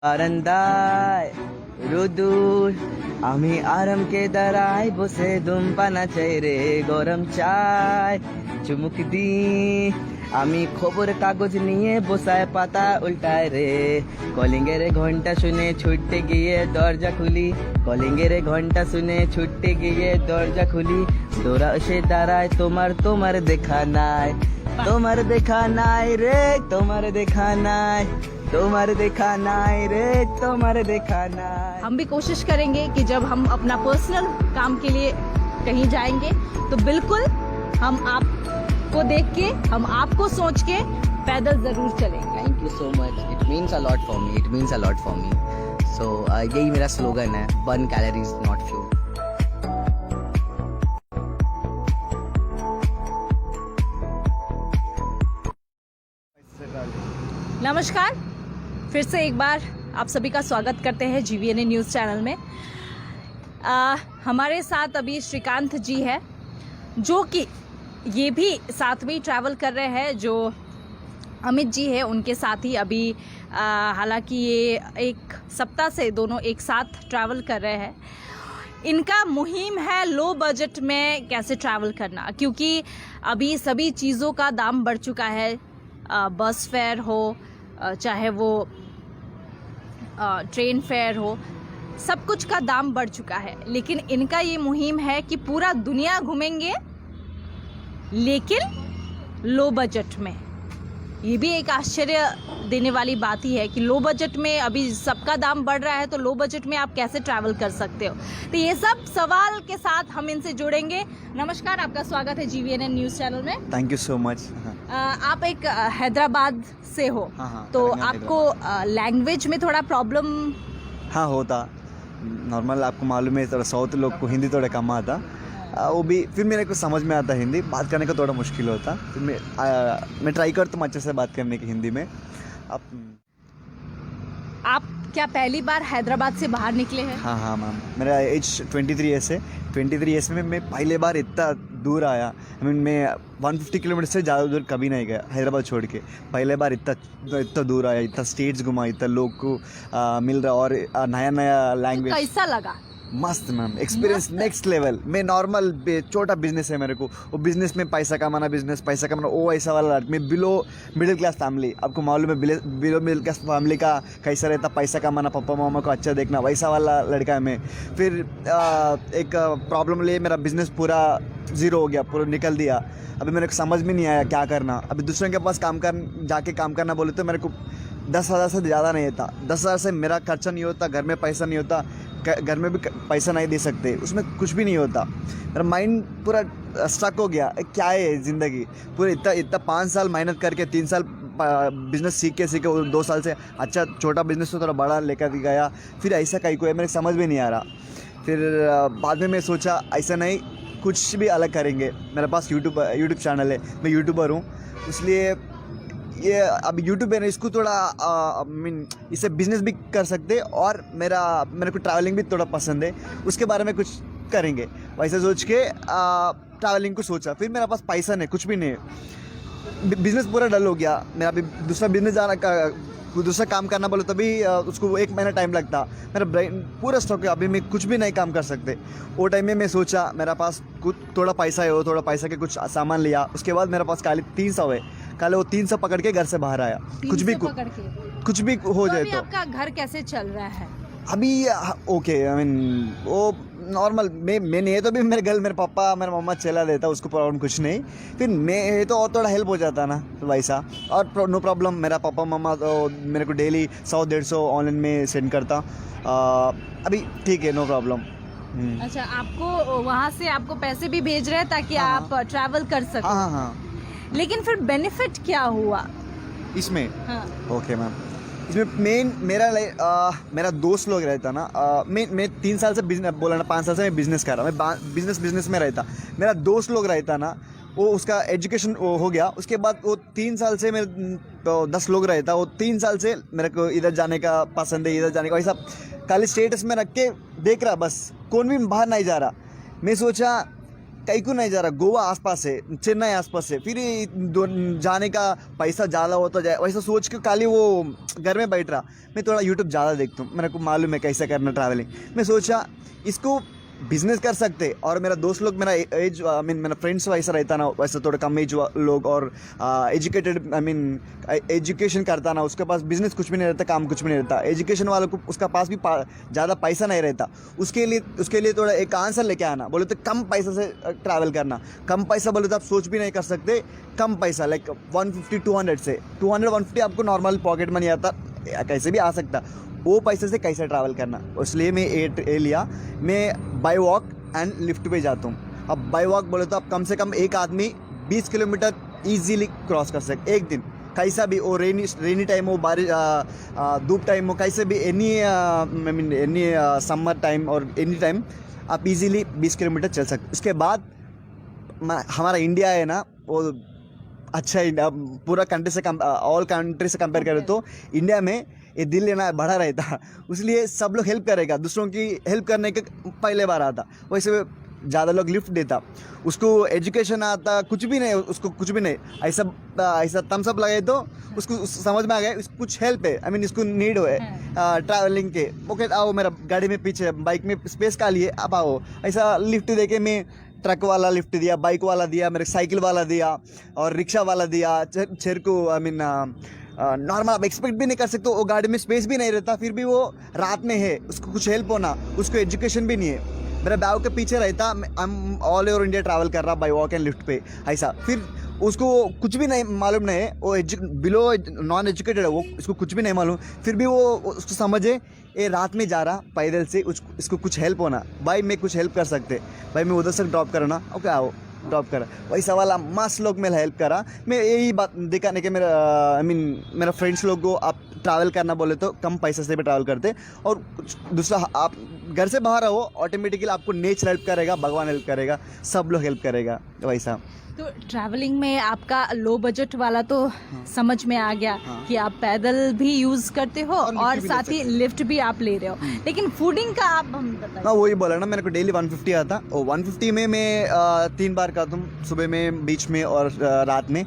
বারান্দায় রোদুর আমি আরামকে দাঁড়াই বসে ধূমপানা চাই রে গরম চাই চুমুক দি আমি খবর কাগজ নিয়ে বসায় পাতা উল্টায় রে কলিংয়ের ঘন্টা শুনে ছুটতে গিয়ে দরজা খুলি কলিংয়ের ঘন্টা শুনে ছুটতে গিয়ে দরজা খুলি দৌড়া এসে দাঁড়ায় তোমার দেখা নাই তোমার দেখা নাই রে তোমার দেখা নাই তোমাर देखा नाय रे तुम्हारे देखा नाय। हम भी कोशिश करेंगे कि जब हम अपना पर्सनल काम के लिए कहीं जाएंगे तो बिल्कुल हम आपको देख के हम आपको सोच के पैदल जरूर चलेंगे। Thank you so much, it means a lot for me, it means a lot for me. So यही मेरा स्लोगन है, बर्न कैलोरीज नॉट फ्यूल। नमस्कार, फिर से एक बार आप सभी का स्वागत करते हैं GVNA न्यूज़ चैनल में। हमारे साथ अभी श्रीकांत जी है जो कि ये भी साथ में ट्रैवल कर रहे हैं। जो अमित जी है उनके साथ ही अभी हालांकि ये एक सप्ताह से दोनों एक साथ ट्रैवल कर रहे हैं। इनका मुहिम है लो बजट में कैसे ट्रैवल करना, क्योंकि अभी सभी चीज़ों का दाम बढ़ चुका है। बस फेयर हो चाहे वो ट्रेन फेयर हो, सब कुछ का दाम बढ़ चुका है। लेकिन इनका ये मुहिम है कि पूरा दुनिया घूमेंगे लेकिन लो बजट में। ये भी एक आश्चर्य देने वाली बात ही है कि लो बजट में अभी सबका दाम बढ़ रहा है तो लो बजट में आप कैसे ट्रैवल कर सकते हो। तो ये सब सवाल के साथ हम इनसे जुड़ेंगे। नमस्कार, आपका स्वागत है GVNA न्यूज़ चैनल में। Thank you so much. आप एक हैदराबाद से हो, तो आपको लैंग्वेज में थोड़ा प्रॉब्लम? हाँ होता, नॉर्मल आपको मालूम है, थोड़ा साउथ लोग को हिंदी थोड़ा कम आता। वो भी फिर मेरे को समझ में आता हिंदी, बात करने का थोड़ा मुश्किल होता। फिर मैं ट्राई करता हूँ अच्छे से बात करने की हिंदी में। आप क्या पहली बार हैदराबाद से बाहर निकले हैं? हाँ मैम, मेरा एज 23 ईयर्स है। 23 ईयर्स में मैं पहले बार इतना दूर आया। मैं 150 किलोमीटर से ज़्यादा दूर कभी नहीं गया हैदराबाद छोड़ के। पहले बार इतना दूर आया, इतना स्टेट्स घुमा, इतना लोग को मिल रहा और नया लैंग्वेज। कैसा लगा? मस्त मैम, एक्सपीरियंस नेक्स्ट लेवल। मैं नॉर्मल छोटा बिजनेस है मेरे को, वो बिजनेस में पैसा कमाना वो ऐसा वाला। मैं बिलो मिडिल क्लास फैमिली, आपको मालूम है बिलो मिडिल क्लास फैमिली का कैसा रहता, पैसा कमाना, पापा मामा को अच्छा देखना, वैसा वाला लड़का है मैं। फिर एक प्रॉब्लम ले, मेरा बिजनेस पूरा ज़ीरो हो गया, पूरा निकल दिया। अभी मेरे को समझ में नहीं आया क्या करना। अभी दूसरों के पास जाके काम करना बोले तो मेरे को 10,000 से ज़्यादा नहीं होता। 10,000 से मेरा खर्चा नहीं होता, घर में पैसा नहीं होता, घर में भी पैसा नहीं दे सकते, उसमें कुछ भी नहीं होता। मेरा माइंड पूरा स्टक हो गया, क्या है ज़िंदगी। पूरे इतना 5 साल मेहनत करके 3 साल बिज़नेस सीख के 2 साल से अच्छा छोटा बिज़नेस तो थोड़ा बड़ा लेकर गया। फिर ऐसा कहीं को है, मेरे समझ में नहीं आ रहा। फिर बाद में मैं सोचा ऐसा नहीं, कुछ भी अलग करेंगे। मेरे पास यूट्यूब चैनल है, मैं यूट्यूबर हूँ, इसलिए ये अब यूट्यूब है ना, इसको थोड़ा इसे बिजनेस भी कर सकते। और मेरे को ट्रैवलिंग भी थोड़ा पसंद है, उसके बारे में कुछ करेंगे वैसे सोच के ट्रैवलिंग को सोचा। फिर मेरे पास पैसा नहीं, कुछ भी नहीं, बिजनेस पूरा डल हो गया मेरा। अभी दूसरा बिजनेस दूसरा काम करना बोलो तभी उसको 1 महीना टाइम लगता। मेरा ब्रेन पूरा स्टॉक है, अभी मैं कुछ भी नहीं काम कर सकते। वो टाइम में मैं सोचा मेरा पास कुछ थोड़ा पैसा है, वो थोड़ा पैसा के कुछ सामान लिया। उसके बाद मेरे पास खाली 300 है, काले वो 300 पकड़ के घर से बाहर आया। कुछ भी हो जाए तो। आपका घर कैसे चल रहा है अभी? ओके, आई मीन वो नॉर्मल। मैं नहीं तो भी मेरे घर मेरे पापा मेरा मम्मा चला देता, उसको प्रॉब्लम कुछ नहीं। फिर मैं तो और थोड़ा हेल्प हो जाता ना तो वैसा, और नो प्रॉब्लम। मेरा पापा मम्मा तो मेरे को डेली 100-150 ऑनलाइन में सेंड करता। अभी ठीक है, नो प्रॉब्लम। अच्छा, आपको वहाँ से आपको पैसे भी भेज रहे हैं ताकि आप ट्रैवल कर सकें? हाँ। लेकिन फिर बेनिफिट क्या हुआ इसमें? हाँ। ओके मैम, इसमें मेन मेरा दोस्त लोग रहता ना। मैं 3 साल से बिजनेस बोला ना, 5 साल से मैं बिज़नेस कर रहा हूँ। मैं बिज़नेस में रहता। मेरा दोस्त लोग रहता ना, वो उसका एजुकेशन हो गया। उसके बाद वो 3 साल से मेरे 10 लोग रहता। वो 3 साल से मेरे को इधर जाने का पसंद है, इधर जाने का वैसा खाली स्टेटस में रख के देख रहा, बस कौन भी बाहर नहीं जा रहा। मैं सोचा कहीं को नहीं जा रहा, गोवा आसपास है, चेन्नई आसपास है, फिर ये जाने का पैसा ज़्यादा हो तो जाए, वैसा सोच के खाली वो घर में बैठ रहा। मैं थोड़ा यूट्यूब ज़्यादा देखता हूँ, मेरे को मालूम है कैसे करना ट्रैवलिंग। मैं सोचा इसको बिजनेस कर सकते। और मेरा दोस्त लोग, मेरा एज मेरा फ्रेंड्स वैसा रहता ना, वैसा थोड़ा कम एज लोग और एजुकेटेड एजुकेशन करता ना, उसके पास बिजनेस कुछ भी नहीं रहता, काम कुछ भी नहीं रहता। एजुकेशन वालों को उसका पास भी ज़्यादा पैसा नहीं रहता। उसके लिए थोड़ा एक आंसर लेके आना, बोले तो कम पैसा से ट्रैवल करना। कम पैसा बोले तो आप सोच भी नहीं कर सकते। कम पैसा लाइक 150-200 से 200-150 आपको नॉर्मल पॉकेट मनी आता, कैसे भी आ सकता। वो पैसे से कैसे ट्रैवल करना, इसलिए मैं ए लिया। मैं बाई वॉक एंड लिफ्ट पे जाता हूँ। अब बाई वॉक बोले तो आप कम से कम एक आदमी 20 किलोमीटर ईजीली क्रॉस कर सकते एक दिन, कैसा भी। वो रेनी टाइम हो, बारिश धूप टाइम हो, कैसे भी, एनी समर टाइम और एनी टाइम आप इजीली 20 किलोमीटर चल सकते। उसके बाद हमारा इंडिया है ना, वो अच्छा इंडिया पूरा कंट्री से ऑल कंट्री से कंपेयर करें तो इंडिया में ये दिल लेना बढ़ा रहता, इसलिए सब लोग हेल्प करेगा। दूसरों की हेल्प करने के पहले बार आता, वैसे ज़्यादा लोग लिफ्ट देता। उसको एजुकेशन आता कुछ भी नहीं, उसको कुछ भी नहीं, ऐसा थम्स अप लगाए तो उसको समझ में आ गया इसको कुछ हेल्प है, इसको नीड हो है ट्रैवलिंग के। ओके आओ मेरा गाड़ी में पीछे बाइक में स्पेस का लिए आप आओ। ऐसा लिफ्ट दे के मैं ट्रक वाला लिफ्ट दिया, बाइक वाला दिया, मेरे साइकिल वाला दिया और रिक्शा वाला दिया। छेर को नॉर्मल आप एक्सपेक्ट भी नहीं कर सकते, वो गाड़ी में स्पेस भी नहीं रहता, फिर भी वो रात में है, उसको कुछ हेल्प होना, उसको एजुकेशन भी नहीं है। मेरा बैग के पीछे रहता, I am all over India travel कर रहा बाई वॉक एंड लिफ्ट पे ऐसा। फिर उसको कुछ भी नहीं मालूम नहीं है, वो बिलो नॉन एजुकेटेड है, वो इसको कुछ भी नहीं मालूम, फिर भी वो उसको समझे ये रात में जा रहा पैदल से, इसको कुछ हेल्प होना। भाई मैं कुछ हेल्प कर सकते, भाई मैं उधर से ड्रॉप करना, ओके आओ ड्रॉप करा। वैसा वाला मस्त लोग मेरा हेल्प करा। मैं यही बात दिखाने के मेरा फ्रेंड्स लोग को आप ट्रैवल करना बोले तो कम पैसे से भी ट्रैवल करते। और दूसरा आप घर से बाहर रहो, ऑटोमेटिकली आपको नेचर हेल्प करेगा, भगवान हेल्प करेगा, सब लोग हेल्प करेगा वैसा। तो ट्रैवलिंग में आपका लो बजट वाला तो समझ में आ गया कि आप पैदल भी यूज़ करते हो और साथ ही लिफ्ट भी आप ले रहे हो, लेकिन फूडिंग का आप हम बताइए। हाँ वही बोला ना, मेरे को डेली 150 आता और 150 में मैं 3 बार खाता हूँ, सुबह में, बीच में और रात में।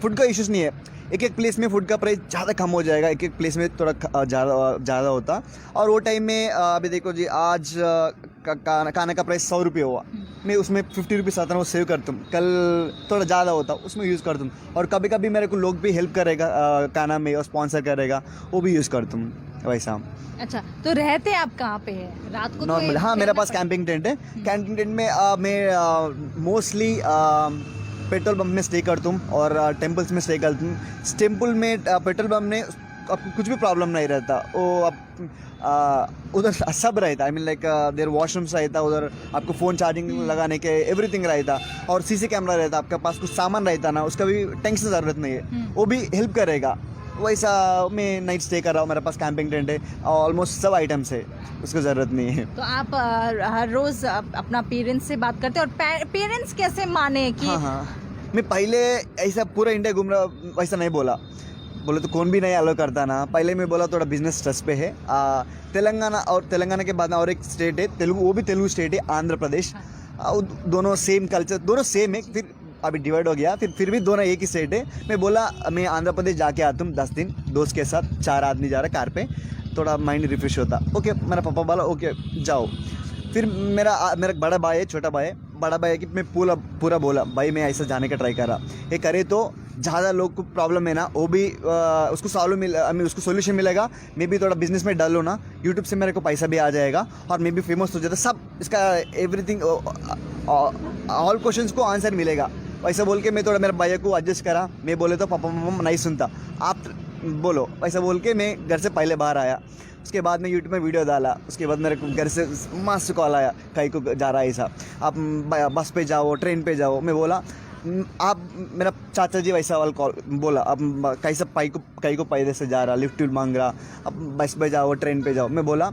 फूड का इश्यूज नहीं है, एक प्लेस में फूड का प्राइस ज़्यादा कम हो जाएगा, एक प्लेस में थोड़ा ज़्यादा होता। और वो टाइम में अभी देखो जी, आज खाने का प्राइस 100 रुपये हुआ, मैं उसमें 50 रुपीज़ आता है वो सेव करता हूँ। कल थोड़ा ज़्यादा होता उसमें यूज़ करता हूँ। और कभी कभी मेरे को लोग भी हेल्प करेगा खाना में और स्पॉन्सर करेगा, वो भी यूज़ करता हूँ वैसा। अच्छा, तो रहते आप कहाँ पे हैं रात को? नॉर्मल हाँ, मेरे पास कैंपिंग टेंट है। कैंपिंग टेंट में मैं मोस्टली पेट्रोल पंप में स्टे करता हूँ और टेम्पल्स में स्टे करता हूँ। टेम्पल में पेट्रोल पंप में आपको कुछ भी प्रॉब्लम नहीं रहता, वो आप उधर सब रहता, लाइक देर वॉशरूम्स रहता, उधर आपको फ़ोन चार्जिंग लगाने के एवरीथिंग रहता और सीसी कैमरा रहता। आपके पास कुछ सामान रहता ना, उसका भी टेंशन ज़रूरत नहीं है, वो भी हेल्प करेगा। वैसा मैं नाइट स्टे कर रहा हूँ, मेरे पास कैंपिंग टेंट है, ऑलमोस्ट सब आइटम्स है, उसको ज़रूरत नहीं है। तो आप हर रोज़ अपना पेरेंट्स से बात करते हैं और पेरेंट्स कैसे माने कि हाँ, मैं पहले ऐसा पूरा इंडिया घूम रहा, वैसा नहीं बोले तो कौन भी नहीं अलाउ करता ना। पहले मैं बोला थोड़ा बिजनेस स्ट्रेस पे है। तेलंगाना और तेलंगाना के बाद और एक स्टेट है तेलुगु, वो भी तेलुगु स्टेट है, आंध्र प्रदेश। दोनों सेम कल्चर, दोनों सेम है, फिर अभी डिवाइड हो गया, फिर भी दोनों एक ही स्टेट है। मैं बोला मैं आंध्र प्रदेश जाके आता हूँ 10 दिन दोस्त के साथ, 4 आदमी जा रहा कार पे, थोड़ा माइंड रिफ्रेश होता। ओके, मेरा पापा बोला ओके जाओ। फिर मेरा बड़ा भाई है, छोटा भाई है, बड़ा भाई है कि मैं पूरा बोला भाई मैं ऐसा जाने का ट्राई करा, ये करे तो ज़्यादा लोग को प्रॉब्लम है ना, वो भी उसको उसको सोल्यूशन मिलेगा। मैं भी थोड़ा बिजनेस में डालूँ ना, यूट्यूब से मेरे को पैसा भी आ जाएगा और मैं भी फेमस हो जाता, सब इसका एवरीथिंग ऑल क्वेश्चंस को आंसर मिलेगा। वैसा बोल के मैं थोड़ा मेरे भाई को एडजस्ट करा। मैं बोले तो पापा मम्मा नहीं सुनता, आप बोलो, वैसा बोल के मैं घर से पहले बाहर आया। उसके बाद मैं यूट्यूब में वीडियो डाला, उसके बाद मेरे को घर से मस्त कॉल आया, कहीं को जा रहा है ऐसा, आप बस पे जाओ, ट्रेन पे जाओ। मैं बोला आप, मेरा चाचा जी वैसा वाला कॉल बोला, अब कैसा कहीं को पैदल से जा रहा, लिफ्ट मांग रहा, अब बस पे जाओ, ट्रेन पे जाओ। मैं बोला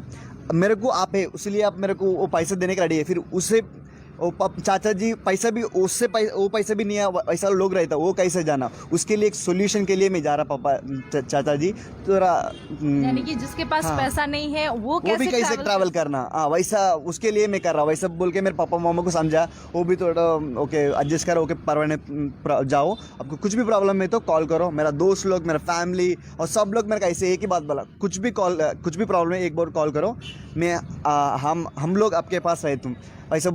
मेरे को आप है, इसलिए आप मेरे को वो पैसे देने के रेडी है। फिर उससे चाचा जी पैसा भी उससे वो पैसा भी नहीं है, वैसा लोग रहता वो कैसे जाना, उसके लिए एक सोल्यूशन के लिए मैं जा रहा पापा चाचा जी थोड़ा यानी कि जिसके पास हाँ। पैसा नहीं है वो वो भी कैसे ट्रैवल करना, हाँ वैसा उसके लिए मैं कर रहा, वैसा बोल के मेरे पापा मामा को समझा, वो भी थोड़ा ओके एडजस्ट करो, ओके परवाने जाओ, आपको कुछ भी प्रॉब्लम है तो कॉल करो, मेरा दोस्त लोग मेरा फैमिली और सब लोग मेरे को ऐसे एक ही बात बोला, कुछ भी प्रॉब्लम है एक बार कॉल करो, मैं हम लोग आपके पास रहे, तुम वैसा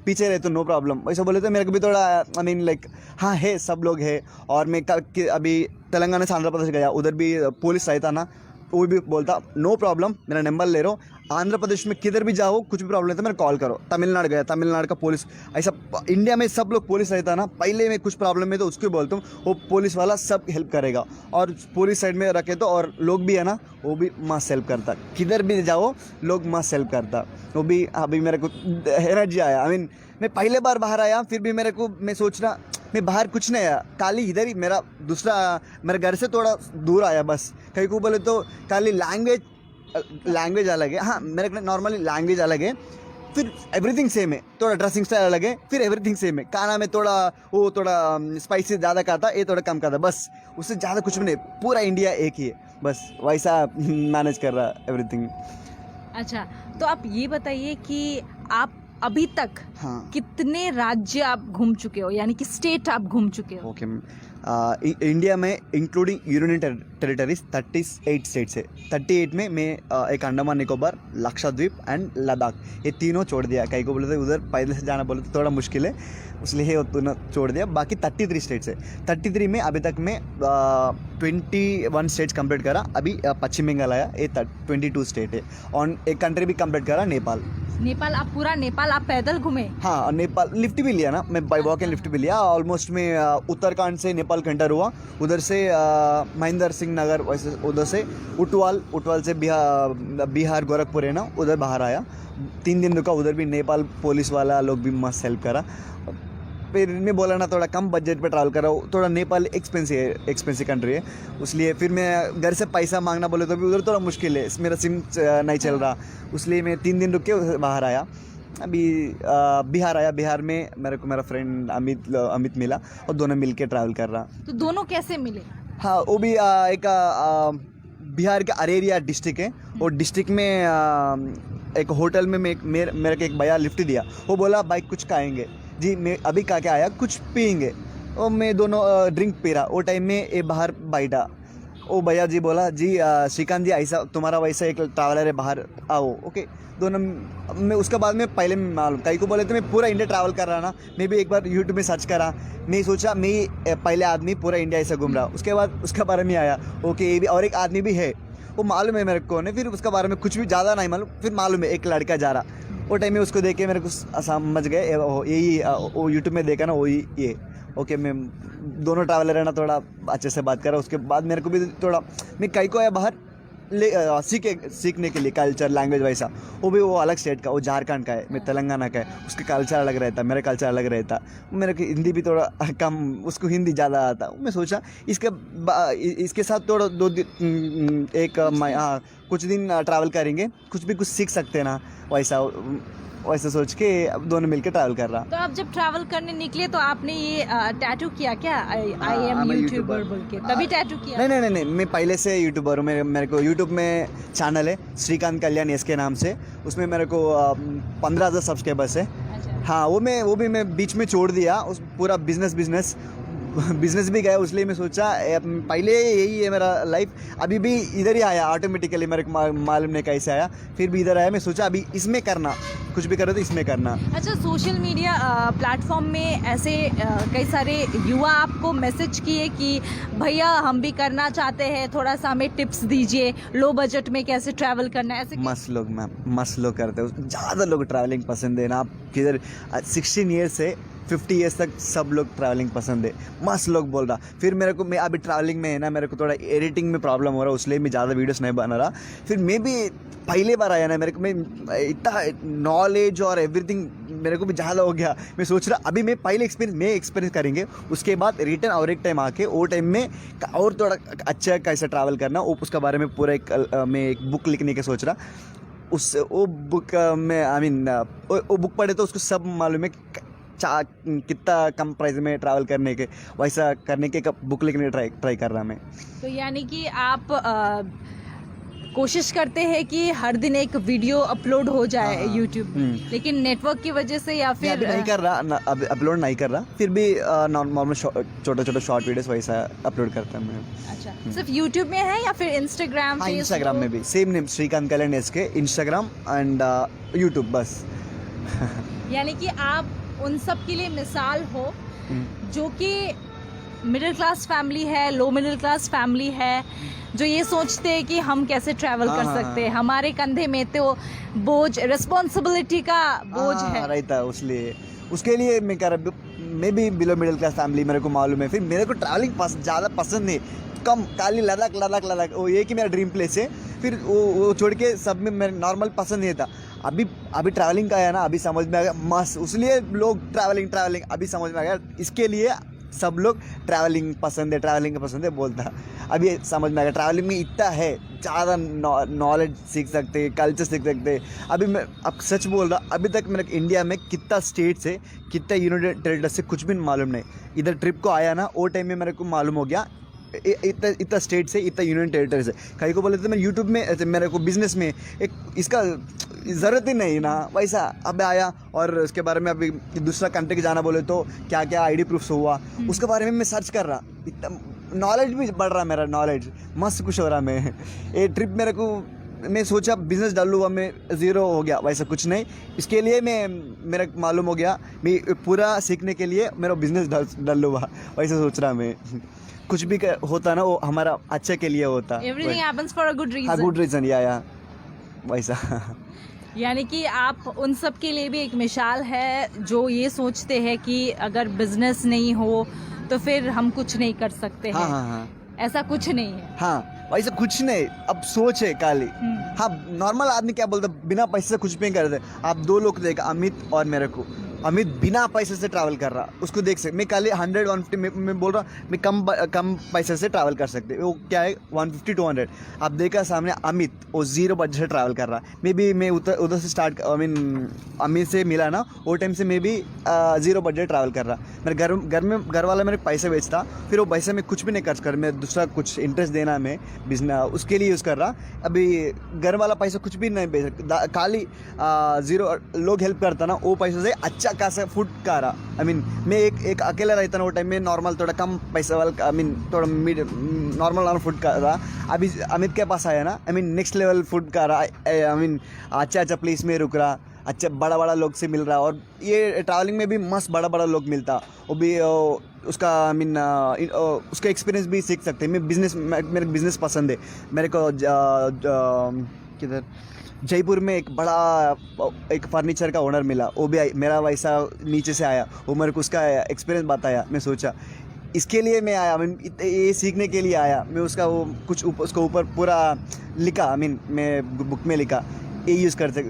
पीछे रहे तो नो प्रॉब्लम, वैसा बोले तो मेरे को भी थोड़ा आई मीन लाइक हाँ है सब लोग है। और मैं अभी तेलंगाना से आंध्र प्रदेश गया, उधर भी पुलिस रहता ना, वो भी बोलता नो प्रॉब्लम, मेरा नंबर ले लो, आंध्र प्रदेश में किधर भी जाओ कुछ भी प्रॉब्लम है तो मेरे कॉल करो। तमिलनाडु गया, तमिलनाडु का पुलिस ऐसा, इंडिया में सब लोग पुलिस रहता ना, पहले में कुछ प्रॉब्लम है तो उसको बोलता हूँ, वो पुलिस वाला सब हेल्प करेगा, और पुलिस साइड में रखे तो और लोग भी है ना वो भी मस्त हेल्प करता, किधर भी जाओ लोग मस्त हेल्प करता, वो भी अभी मेरे को एनर्जी आया। आई मीन मैं पहले बार बाहर आया, फिर भी मेरे को मैं सोच रहा मैं बाहर कुछ नहीं आया, खाली इधर ही मेरा मेरे घर से थोड़ा दूर आया बस, कहीं को बोले तो खाली लैंग्वेज अलग है, हाँ मेरे नॉर्मली लैंग्वेज अलग है, फिर एवरीथिंग सेम है, थोड़ा ड्रेसिंग स्टाइल अलग है, फिर एवरीथिंग सेम है, खाना में थोड़ा स्पाइसी ज़्यादा खाता, ये थोड़ा कम खाता, बस उससे ज़्यादा कुछ भी नहीं, पूरा इंडिया एक ही है, बस वैसा मैनेज कर रहा एवरीथिंग। अच्छा, तो आप ये बताइए कि आप अभी तक हाँ कितने राज्य आप घूम चुके हो, यानी कि स्टेट आप घूम चुके हो? ओके इंडिया में इंक्लूडिंग यूनियन टेरिटरीज 38 स्टेट्स है, 38 में मैं एक अंडमान निकोबार, लक्षद्वीप एंड लद्दाख ये तीनों छोड़ दिया, कहीं को बोले तो उधर पैदल से जाना बोले तो थोड़ा मुश्किल है, इसलिए वो तीनों छोड़ दिया, बाकी 33 स्टेट्स है। 33 में अभी तक मैं 21 स्टेट्स कंप्लीट करा, अभी पश्चिम बंगाल आया, ये 22 स्टेट है, और एक कंट्री भी कंप्लीट करा नेपाल। नेपाल, आप पूरा नेपाल आप पैदल घूमे? हाँ नेपाल लिफ्ट भी लिया ना, मैं बाई वॉक एंड लिफ्ट भी लिया, ऑलमोस्ट मैं उत्तराखंड से नेपाल का एंटर हुआ, उधर से महेंद्र सिंह नगर, वैसे उधर से उटवाल से बिहार गोरखपुर है ना, उधर बाहर आया, 3 दिन रुका, उधर भी नेपाल पुलिस वाला लोग भी मस्त हेल्प करा, फिर मैं बोला ना थोड़ा कम बजट पे ट्रैवल करा, थोड़ा नेपाल एक्सपेंसिव कंट्री है, इसलिए फिर मैं घर से पैसा मांगना बोले तो भी उधर थोड़ा मुश्किल है, मेरा सिम नहीं चल रहा, इसलिए मैं 3 दिन रुक के बाहर आया, अभी बिहार आया, बिहार में मेरे को मेरा फ्रेंड अमित मिला, और दोनों मिल के ट्रैवल कर रहा। तो दोनों कैसे मिले? हाँ वो भी एक बिहार का अरेरिया डिस्ट्रिक्ट है, और डिस्ट्रिक्ट में एक होटल में मेरे को एक भैया लिफ्ट दिया, वो बोला बाइक कुछ खाएंगे जी, मैं अभी खा के आया कुछ पियेंगे, और मैं दोनों ड्रिंक पी रहा, वो टाइम में ये बाहर बैठा, वो भैया जी बोला जी श्रीकांत जी ऐसा तुम्हारा वैसा एक ट्रैवलर है, बाहर आओ, ओके दोनों मैं उसके बाद में पहले मालूम कहीं को बोले तो मैं पूरा इंडिया ट्रैवल कर रहा ना, मैं भी एक बार यूट्यूब में सर्च करा, मैं सोचा मैं पहले आदमी पूरा इंडिया ऐसा घूम रहा, उसके बाद उसके बारे में आया ओके ये भी और एक आदमी भी है वो मालूम है मेरे को ने, फिर उसके बारे में कुछ भी ज़्यादा नहीं मालूम, फिर मालूम है एक लड़का जा रहा, वो टाइम में उसको देख के मेरे को समझ गए यही वो यूट्यूब में देखा ना वही ये ओके, मैं दोनों ट्रैवलर है ना थोड़ा अच्छे से बात करा, उसके बाद मेरे को भी थोड़ा मैं कहीं को आया बाहर सीखने के लिए कल्चर लैंग्वेज वैसा, वो अलग स्टेट का, वो झारखंड का है, मैं तेलंगाना का है, उसका कल्चर अलग रहता, मेरा कल्चर अलग रहता, मेरे को हिंदी भी थोड़ा कम, उसको हिंदी ज़्यादा आता, मैं सोचा इसके साथ थोड़ा कुछ दिन ट्रैवल करेंगे, कुछ भी कुछ सीख सकते हैं ना, वैसा सोच के दोनों मिलकर ट्रैवल कर रहा। तो आप जब ट्रैवल करने निकले तो आपने ये टैटू किया क्या, आई एम यूट्यूबर बोल के, तभी टैटू किया? नहीं, मैं पहले से यूट्यूबर हूँ, मेरे को यूट्यूब में चैनल है श्रीकांत कल्याण एस के नाम से, उसमें मेरे को 15,000 सब्सक्राइबर्स है। अच्छा। हाँ वो भी मैं बीच में छोड़ दिया, उस पूरा बिजनेस भी गया, इसलिए मैं सोचा पहले यही है मेरा लाइफ, अभी भी इधर ही आया ऑटोमेटिकली, मेरे को मालूम नहीं कैसे आया, फिर भी इधर आया, मैं सोचा अभी इसमें करना, कुछ भी करे तो इसमें करना। अच्छा, सोशल मीडिया प्लेटफॉर्म में ऐसे कई सारे युवा आपको मैसेज किए कि भैया हम भी करना चाहते हैं, थोड़ा सा हमें टिप्स दीजिए, लो बजट में कैसे ट्रैवल करना है, ऐसे? मस्त लोग मैम, मस्त लोग करते हो, ज़्यादा लोग ट्रैवलिंग पसंद है ना, आप किधर 16 ईयर्स से 50 ईयर्स तक सब लोग ट्रैवलिंग पसंद है, मस्त लोग बोल रहा। फिर मेरे को मैं अभी ट्रैवलिंग में है ना, मेरे को थोड़ा एडिटिंग में प्रॉब्लम हो रहा है, इसलिए मैं ज़्यादा वीडियोस नहीं बना रहा। फिर मैं भी पहले बार आया ना, मेरे को मैं इतना नॉलेज और एवरीथिंग मेरे को भी ज़्यादा हो गया, मैं सोच रहा अभी मैं पहले एक्सपीरियंस करेंगे, उसके बाद रिटर्न और एक टाइम आके वो टाइम में और थोड़ा अच्छा कैसे ट्रैवल करना, उसका बारे में पूरा मैं एक बुक लिखने के सोच रहा। उस वो बुक में आई मीन वो बुक पढ़े तो उसको सब मालूम है कितना कम प्राइस में ट्रैवल करने के, वैसा करने के बुक लिखने ट्राई कर रहा मैं। तो यानी कि आप कोशिश करते हैं कि हर दिन एक वीडियो अपलोड हो जाए यूट्यूब, लेकिन नेटवर्क की वजह से या अभी फिर नहीं कर रहा, अभी अपलोड नहीं कर रहा, फिर भी नॉर्मल छोटा शॉर्ट वीडियोस वैसा अपलोड करता हूँ मैं। अच्छा, सिर्फ यूट्यूब में है या फिर इंस्टाग्राम? हाँ, इंस्टाग्राम में भी same name Shrikant Kalyan SK, Instagram and YouTube बस। यानी कि आप उन सब के लिए मिसाल हो जो कि मिडिल क्लास फैमिली है, लो मिडिल क्लास फैमिली है, जो ये सोचते हैं कि हम कैसे ट्रैवल कर सकते हैं, हमारे कंधे में तो बोझ, रिस्पॉन्सिबिलिटी का बोझ है रहता है, इसलिए उसके लिए मैं कह रहा, मैं भी बिलो मिडिल क्लास फैमिली, मेरे को मालूम है। फिर मेरे को ट्रैवलिंग ज़्यादा पसंद नहीं, कम खाली लद्दाख वो एक ही मेरा ड्रीम प्लेस है। फिर वो छोड़ के सब में मेरे नॉर्मल पसंद नहीं था। अभी ट्रैवलिंग का है ना, अभी समझ में आ गया मस्त, इसलिए लोग ट्रैवलिंग अभी समझ में आ गया, इसके लिए सब लोग ट्रैवलिंग पसंद है बोलता। अभी समझ में आ गया ट्रैवलिंग में इतना है, ज़्यादा नॉलेज सीख सकते, कल्चर सीख सकते। अभी मैं अब सच बोल रहा, अभी तक मेरे इंडिया में कितना स्टेट से, कितना यूनाइटेड टेरिटरी से कुछ भी मालूम नहीं। इधर ट्रिप को आया ना, वो टाइम में मेरे को मालूम हो गया इतना स्टेट से, इतना यूनियन टेरिटरी से। कहीं को बोले तो मैं यूट्यूब में, मेरे को बिजनेस में एक इसका ज़रूरत ही नहीं ना, वैसा अब आया। और उसके बारे में अभी दूसरा कंट्री के जाना बोले तो क्या क्या ID प्रूफ्स हुआ, उसके बारे में मैं सर्च कर रहा, इतना नॉलेज भी बढ़ रहा, मेरा नॉलेज मस्त खुश हो रहा मैं। ये ट्रिप मेरे को, मैं सोचा बिजनेस डाल लूँगा, मैं ज़ीरो हो गया, वैसा कुछ नहीं। इसके लिए मेरा मालूम हो गया, मैं पूरा सीखने के लिए मेरा बिजनेस डाल लूँगा, वैसा सोच रहा मैं। कुछ भी होता ना, वो हमारा अच्छे के लिए होता। Everything happens for a good reason. हाँ, गुड रीजन, या वैसा। यानी कि आप उन सब के लिए भी एक मिसाल है जो ये सोचते हैं कि अगर बिजनेस नहीं हो तो फिर हम कुछ नहीं कर सकते हैं। हाँ। ऐसा कुछ नहीं है। हाँ, वैसा कुछ नहीं, अब सोच है काली। हाँ, नॉर्मल आदमी क्या बोलता, बिना पैसे से कुछ भी नहीं करते। आप दो लोग देखा, अमित और मेरे को। अमित बिना पैसे से ट्रैवल कर रहा, उसको देख सकते। मैं काली 100-150 मैं बोल रहा, मैं कम पैसे से ट्रैवल कर सकते। वो क्या है 150-200। आप देखा सामने अमित, वो जीरो बजट से ट्रैवल कर रहा। मैं उधर से स्टार्ट, आई मीन अमित से मिला ना, वो टाइम से मैं भी जीरो बजट ट्रैवल कर रहा। मेरे घर वाला मेरे पैसे बेचता, फिर वो पैसे में कुछ भी नहीं खर्च कर, मैं दूसरा कुछ इंटरेस्ट देना मैं बिजनेस उसके लिए यूज़ कर रहा। अभी घर वाला पैसा कुछ भी नहीं बेच, खाली जीरो लोग हेल्प करता ना, वो पैसे से अच्छा खासा फूड का रहा। आई मीन मैं एक अकेला रहता ना, वो टाइम में नॉर्मल थोड़ा कम पैसा वाला, आई मीन थोड़ा नॉर्मल फूड का रहा। अभी अमित के पास आया ना, I mean next level food का रहा। आई मीन अच्छा प्लेस में रुक रहा, अच्छा बड़ा लोग से मिल रहा। और ये ट्रैवलिंग में भी मस्त बड़ा लोग मिलता, वो भी उसका आई मीन उसका एक्सपीरियंस भी सीख सकते हैं। मेरे बिजनेस पसंद है। मेरे को किधर जयपुर में एक फर्नीचर का ओनर मिला, वो भी मेरा वैसा नीचे से आया, वो मेरे को उसका एक्सपीरियंस बताया। मैं सोचा इसके लिए मैं आया, ये सीखने के लिए आया मैं। उसका वो कुछ उसको ऊपर पूरा लिखा, आई मीन मैं बुक में लिखा, ये यूज़ करते।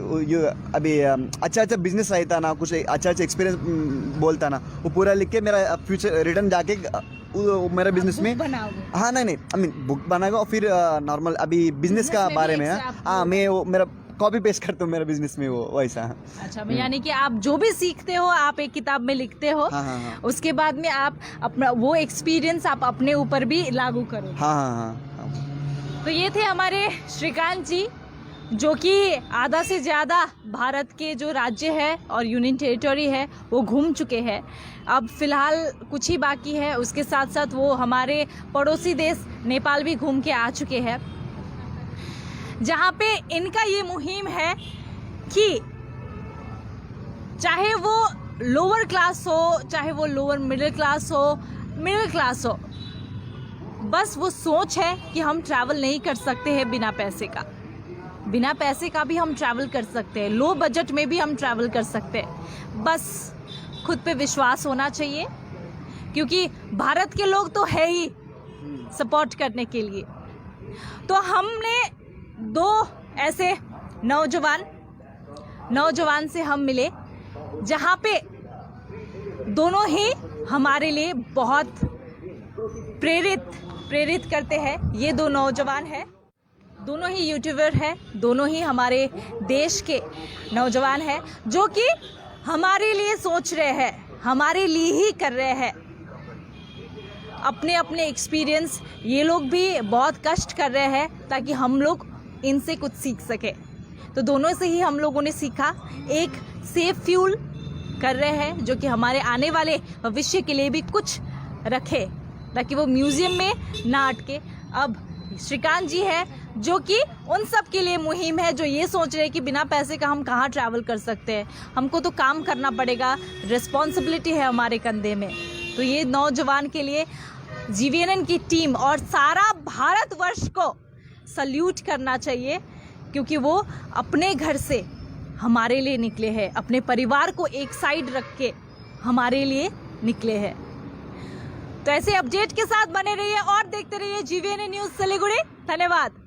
अभी अच्छा बिजनेस रहता ना, कुछ अच्छा एक्सपीरियंस बोलता ना, वो पूरा लिख के मेरा फ्यूचर रिटर्न जाके मेरा बिजनेस में। हाँ नहीं आई मीन बुक बनाएगा। और फिर नॉर्मल अभी बिजनेस का बारे में, हाँ मैं वो मेरा कॉपी पेस्ट करता हूँ मेरा बिजनेस में, वो वैसा। अच्छा, यानी कि आप जो भी सीखते हो आप एक किताब में लिखते हो। हाँ। उसके बाद में आप अपना वो एक्सपीरियंस आप अपने ऊपर भी लागू करो। हाँ। तो ये थे हमारे श्रीकांत जी, जो कि आधा से ज़्यादा भारत के जो राज्य है और यूनियन टेरिटरी है वो घूम चुके हैं। अब फ़िलहाल कुछ ही बाकी है, उसके साथ साथ वो हमारे पड़ोसी देश नेपाल भी घूम के आ चुके हैं, जहाँ पे इनका ये मुहिम है कि चाहे वो लोअर क्लास हो, चाहे वो लोअर मिडिल क्लास हो, बस वो सोच है कि हम ट्रैवल नहीं कर सकते हैं बिना पैसे का भी हम ट्रैवल कर सकते हैं, लो बजट में भी हम ट्रैवल कर सकते हैं। बस खुद पे विश्वास होना चाहिए, क्योंकि भारत के लोग तो है ही सपोर्ट करने के लिए। तो हमने दो ऐसे नौजवान से हम मिले, जहाँ पे दोनों ही हमारे लिए बहुत प्रेरित करते हैं। ये दो नौजवान हैं दोनों ही यूट्यूबर हैं, दोनों ही हमारे देश के नौजवान हैं जो कि हमारे लिए सोच रहे हैं, हमारे लिए ही कर रहे हैं। अपने अपने एक्सपीरियंस ये लोग भी बहुत कष्ट कर रहे हैं ताकि हम लोग इनसे कुछ सीख सके। तो दोनों से ही हम लोगों ने सीखा, एक सेफ फ्यूल कर रहे हैं जो कि हमारे आने वाले भविष्य के लिए भी कुछ रखे ताकि वो म्यूजियम में ना अटके। अब श्रीकांत जी है जो कि उन सब के लिए मुहिम है जो ये सोच रहे हैं कि बिना पैसे का हम कहाँ ट्रैवल कर सकते हैं, हमको तो काम करना पड़ेगा, रिस्पॉन्सिबिलिटी है हमारे कंधे में। तो ये नौजवान के लिए GVNN की टीम और सारा भारतवर्ष को सल्यूट करना चाहिए क्योंकि वो अपने घर से हमारे लिए निकले हैं, अपने परिवार को एक साइड रख के हमारे लिए निकले हैं। तो ऐसे अपडेट के साथ बने रहिए और देखते रहिए GVNN न्यूज़ सिलीगुड़ी। धन्यवाद।